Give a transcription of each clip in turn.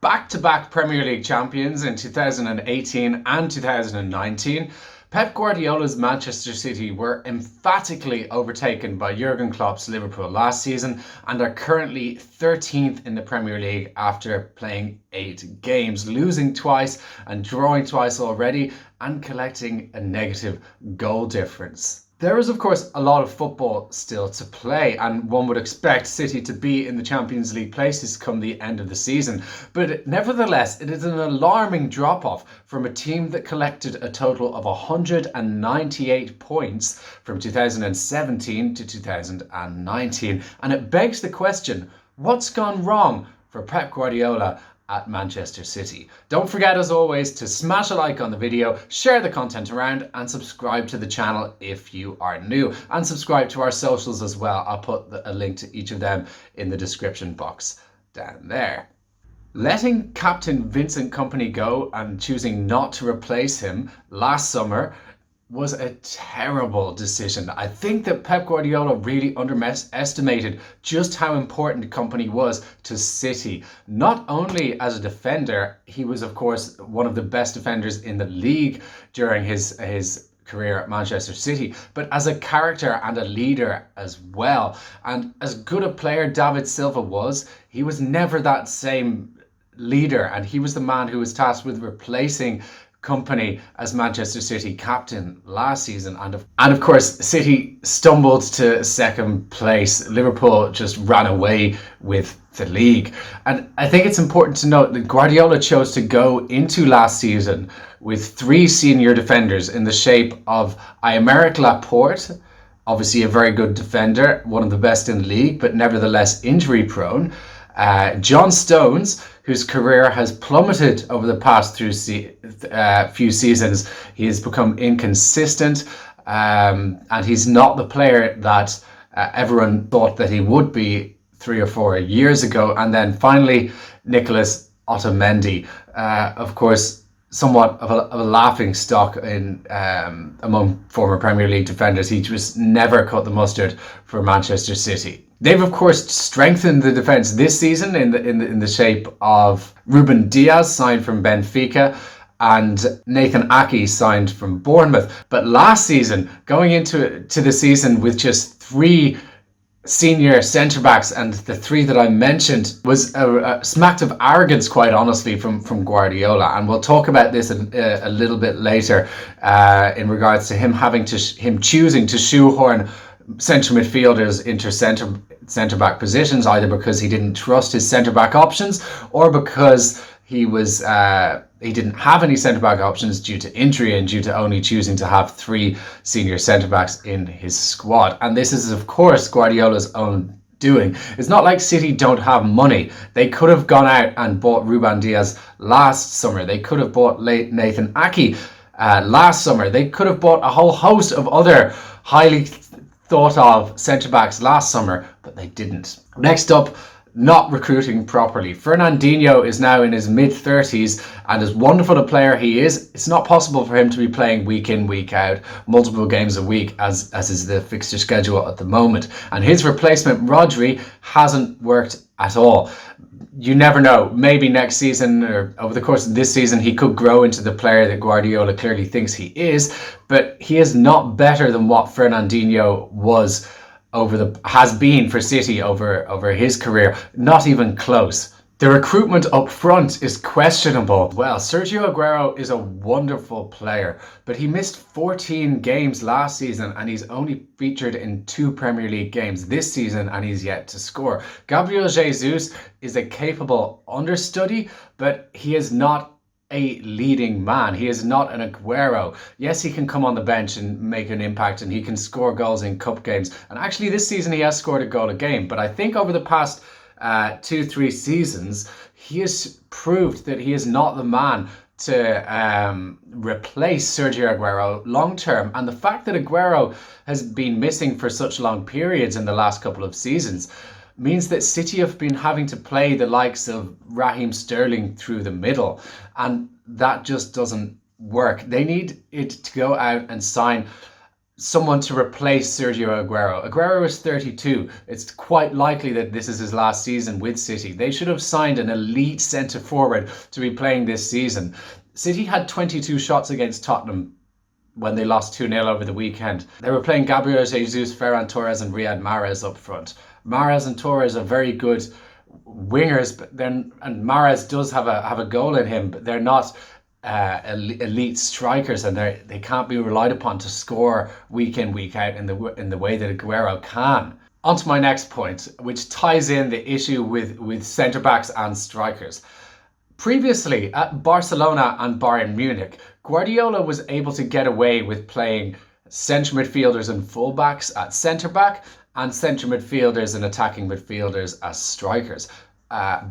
back-to-back Premier League champions in 2018 and 2019, Pep Guardiola's Manchester City were emphatically overtaken by Jurgen Klopp's Liverpool last season and are currently 13th in the Premier League after playing 8 games, losing twice and drawing twice already and collecting a negative goal difference. There is, of course, a lot of football still to play, and one would expect City to be in the Champions League places come the end of the season. But nevertheless, it is an alarming drop-off from a team that collected a total of 198 points from 2017 to 2019. And it begs the question, what's gone wrong for Pep Guardiola at Manchester City? Don't forget, as always, to smash a like on the video, share the content around, and subscribe to the channel if you are new. And subscribe to our socials as well. I'll put a link to each of them in the description box down there. Letting captain Vincent Kompany go and choosing not to replace him last summer was a terrible decision. I think that Pep Guardiola really underestimated just how important Kompany was to City. Not only as a defender, he was of course one of the best defenders in the league during his career at Manchester City, but as a character and a leader as well. And as good a player David Silva was, he was never that same leader, and he was the man who was tasked with replacing Kompany as Manchester City captain last season, and of course City stumbled to second place. Liverpool just ran away with the league. And I think it's important to note that Guardiola chose to go into last season with 3 senior defenders in the shape of Aymeric Laporte, obviously a very good defender, one of the best in the league, but nevertheless injury prone. John Stones, whose career has plummeted over the past few seasons. He has become inconsistent, and he's not the player that everyone thought that he would be 3 or 4 years ago. And then finally, Nicolas Otamendi, of course, somewhat of a laughing stock among former Premier League defenders. He just never cut the mustard for Manchester City. They've of course strengthened the defence this season in the shape of Ruben Diaz, signed from Benfica, and Nathan Ake, signed from Bournemouth. But last season, going into the season with just 3 senior centre-backs, and the 3 that I mentioned was a smacked of arrogance, quite honestly, from Guardiola. And we'll talk about this a little bit later in regards to him choosing to shoehorn central midfielders into centre-back positions, either because he didn't trust his centre-back options or because he didn't have any centre-back options due to injury and due to only choosing to have 3 senior centre-backs in his squad. And this is, of course, Guardiola's own doing. It's not like City don't have money. They could have gone out and bought Ruben Diaz last summer. They could have bought Nathan Ake last summer. They could have bought a whole host of other highly thought of centre-backs last summer, but they didn't. Next up, not recruiting properly. Fernandinho is now in his mid-30s, and as wonderful a player he is, it's not possible for him to be playing week in, week out, multiple games a week, as is the fixture schedule at the moment. And his replacement, Rodri, hasn't worked at all. You never know, maybe next season or over the course of this season he could grow into the player that Guardiola clearly thinks he is, but he is not better than what Fernandinho has been for City over his career. Not even close. The recruitment up front is questionable. Well, Sergio Aguero is a wonderful player, but he missed 14 games last season and he's only featured in 2 Premier League games this season and he's yet to score. Gabriel Jesus is a capable understudy, but he is not a leading man. He is not an Aguero. Yes, he can come on the bench and make an impact and he can score goals in cup games. And actually this season he has scored a goal a game, but I think over the past 2-3 seasons he has proved that he is not the man to replace Sergio Aguero long term. And the fact that Aguero has been missing for such long periods in the last couple of seasons means that City have been having to play the likes of Raheem Sterling through the middle, and that just doesn't work. They need it to go out and sign someone to replace Sergio Aguero. Aguero is 32. It's quite likely that this is his last season with City. They should have signed an elite centre forward to be playing this season. City had 22 shots against Tottenham when they lost 2-0 over the weekend. They were playing Gabriel Jesus, Ferran Torres and Riyad Mahrez up front. Mahrez and Torres are very good wingers, but then, and Mahrez does have a goal in him, but they're not elite strikers, and they can't be relied upon to score week in, week out in the way that Aguero can. On to my next point, which ties in the issue with centre backs and strikers. Previously at Barcelona and Bayern Munich, Guardiola was able to get away with playing centre midfielders and fullbacks at centre back and centre midfielders and attacking midfielders as strikers,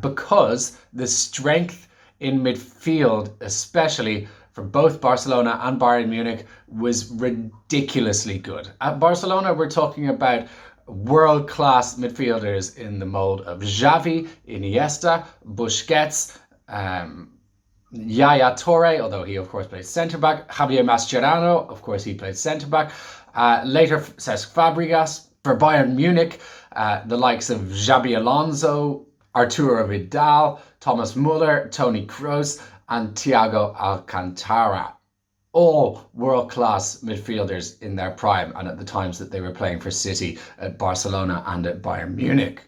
because the strength in midfield, especially for both Barcelona and Bayern Munich, was ridiculously good. At Barcelona, we're talking about world-class midfielders in the mold of Xavi, Iniesta, Busquets, Yaya Toure, although he of course played centre-back, Javier Mascherano, of course he played centre-back, later Cesc Fabregas. For Bayern Munich, the likes of Xabi Alonso, Arturo Vidal, Thomas Muller, Toni Kroos and Thiago Alcantara. All world-class midfielders in their prime and at the times that they were playing for City at Barcelona and at Bayern Munich.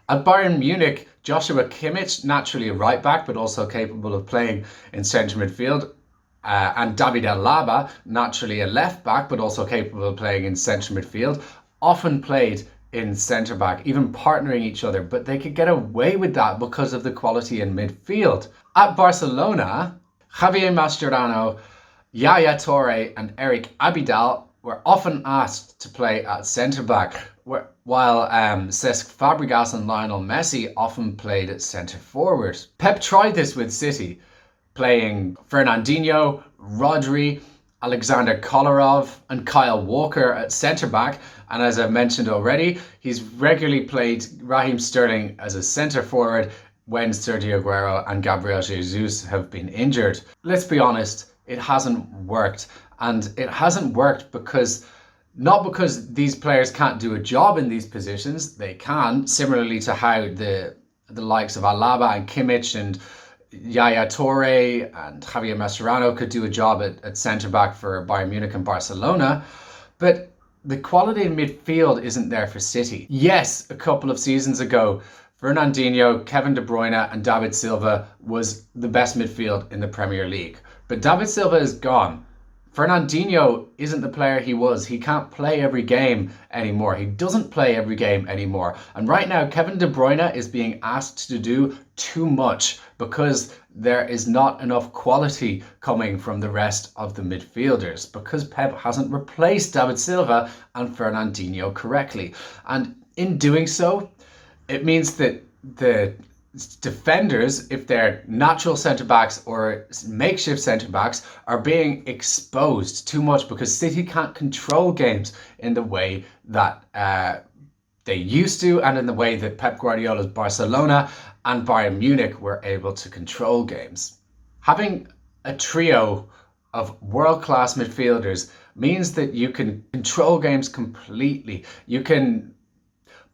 At Bayern Munich, Joshua Kimmich, naturally a right back, but also capable of playing in centre midfield, and David Alaba, naturally a left back, but also capable of playing in centre midfield, often played in centre back, even partnering each other, but they could get away with that because of the quality in midfield. At Barcelona, Javier Mascherano, Yaya Toure and Eric Abidal were often asked to play at centre back, while Cesc Fabregas and Lionel Messi often played at centre forward. Pep tried this with City, playing Fernandinho, Rodri, Alexander Kolarov and Kyle Walker at centre back, and as I've mentioned already, he's regularly played Raheem Sterling as a centre forward when Sergio Aguero and Gabriel Jesus have been injured. Let's be honest, it hasn't worked, and it hasn't worked not because these players can't do a job in these positions. They can, similarly to how the likes of Alaba and Kimmich and Yaya Toure and Javier Mascherano could do a job at centre-back for Bayern Munich and Barcelona, but the quality in midfield isn't there for City. Yes, a couple of seasons ago, Fernandinho, Kevin De Bruyne and David Silva was the best midfield in the Premier League, but David Silva is gone. Fernandinho isn't the player he was. He can't play every game anymore. He doesn't play every game anymore. And right now, Kevin De Bruyne is being asked to do too much because there is not enough quality coming from the rest of the midfielders, because Pep hasn't replaced David Silva and Fernandinho correctly. And in doing so, it means that the defenders, if they're natural centre-backs or makeshift centre-backs, are being exposed too much because City can't control games in the way that they used to, and in the way that Pep Guardiola's Barcelona and Bayern Munich were able to control games. Having a trio of world-class midfielders means that you can control games completely. You can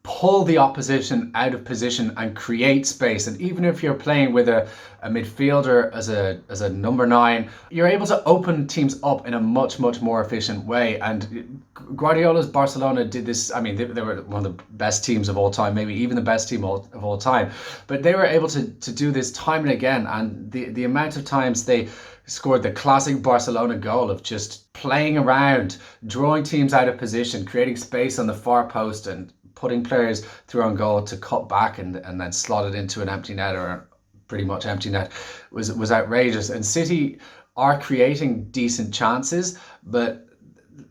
pull the opposition out of position and create space. And even if you're playing with a midfielder as a number 9, you're able to open teams up in a much more efficient way. And Guardiola's Barcelona did this. I mean, they were one of the best teams of all time, maybe even the best team of all time. But they were able to do this time and again. And the amount of times they scored the classic Barcelona goal of just playing around, drawing teams out of position, creating space on the far post and putting players through on goal to cut back and then slot it into an empty net or pretty much empty net was outrageous. And City are creating decent chances, but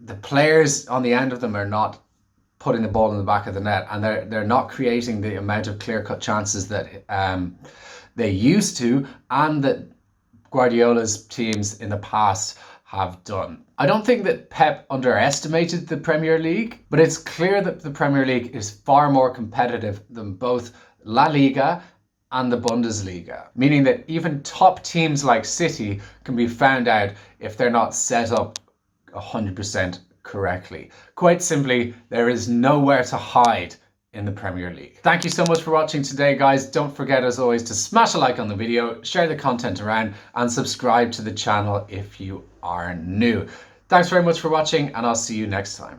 the players on the end of them are not putting the ball in the back of the net, and they're not creating the amount of clear-cut chances that they used to, and that Guardiola's teams in the past have done. I don't think that Pep underestimated the Premier League, but it's clear that the Premier League is far more competitive than both La Liga and the Bundesliga, meaning that even top teams like City can be found out if they're not set up 100% correctly. Quite simply, there is nowhere to hide in the Premier League. Thank you so much for watching today, guys. Don't forget, as always, to smash a like on the video, share the content around, and subscribe to the channel if you are new. Thanks very much for watching, and I'll see you next time.